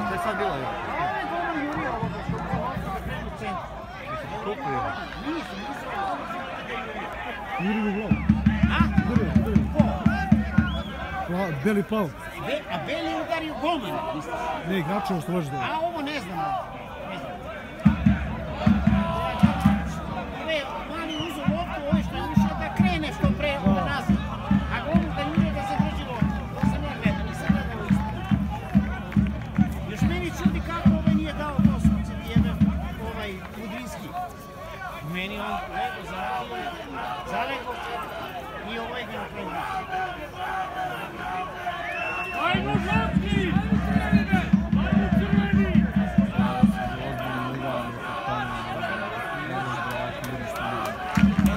Što je sad bilo? Ovo je dobro Jurija ovoga što je ovako da krenu u centru. Koliko je? Nisam ovo Juri u glavu. A? Juri. Ko? Beli plav. A Beli udario golmana, misliš? Ne, igrača ovo što loži dobro. A ovo ne znam. Ove mali uzu loptu, ove što je ušao da krene što pre nazad. A golu da Jure da zadrži loptu. To sam ja gledao, nisam gledao isto. Još meni čudi kako ovaj nije dao to sunce jebe Kudrinski. Meni on lego zalego i ovaj ga napravio. Ajmo žapki! Ajmo crveni!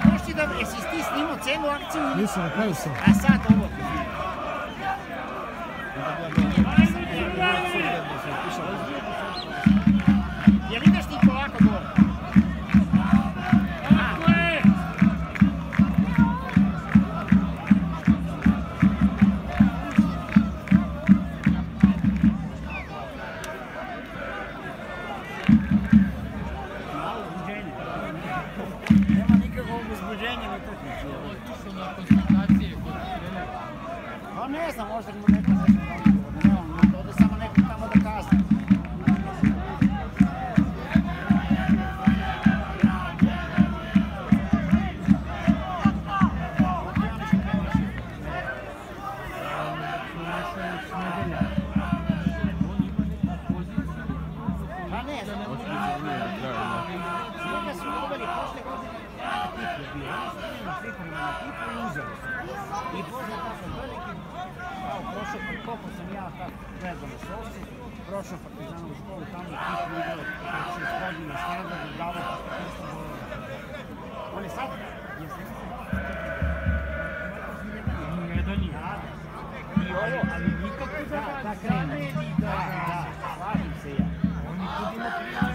Možeš ti da, jesi ti snimao celu akciju? Nisam, na kraju sam. A sad ovo. Jel ideš ti polako gore? Nema nikakvog uzbuđenja na trknici. Tu su na konsultacije kod trenera. Pa ne znam, možda mu neko ne ode samo neko tamo da kazne. Pa ne znam, njega su uveli prošle godine na tipu je bio. Oni su bili na tipu i uzeli su. I poznat tako veliki, prošao koliko sam ja tako gledao na sosu, prošao Partizanovu školu, tamo u tipu igrao 6 godina standard, bravo, tako on je sad, i ovo, ali nikako da krene. Da, slažim se ja. Oni tudi ima primjene,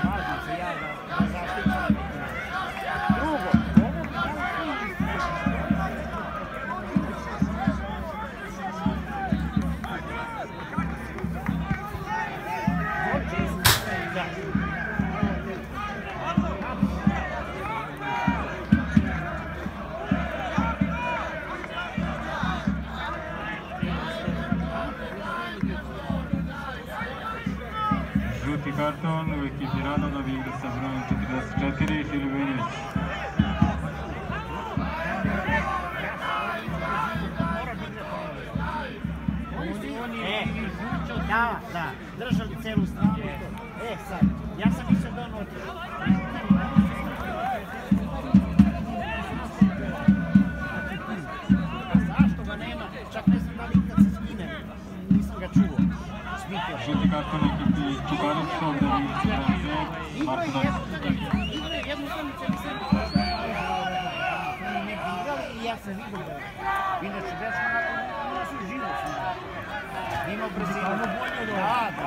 slažim se ja da zaštićam. Drugo, Žuti karton u ekipi Radonov igra sa brojem 44, Filibinić. Da, držali celu stranu. Sad, ja sam mislio da on otišao. Zašto ga nema? Čak ne znam da li ikad se skine. Nisam ga čuo. Žuti karton u ekipi Čukaričkog, da igra sa brojem 5, Marko Dačić. Igraju jednu utakmicu, mislim da prošle oni neki igrali i ja sam vidio da inače dečko nakon su živo su. Ima brzinu. Da.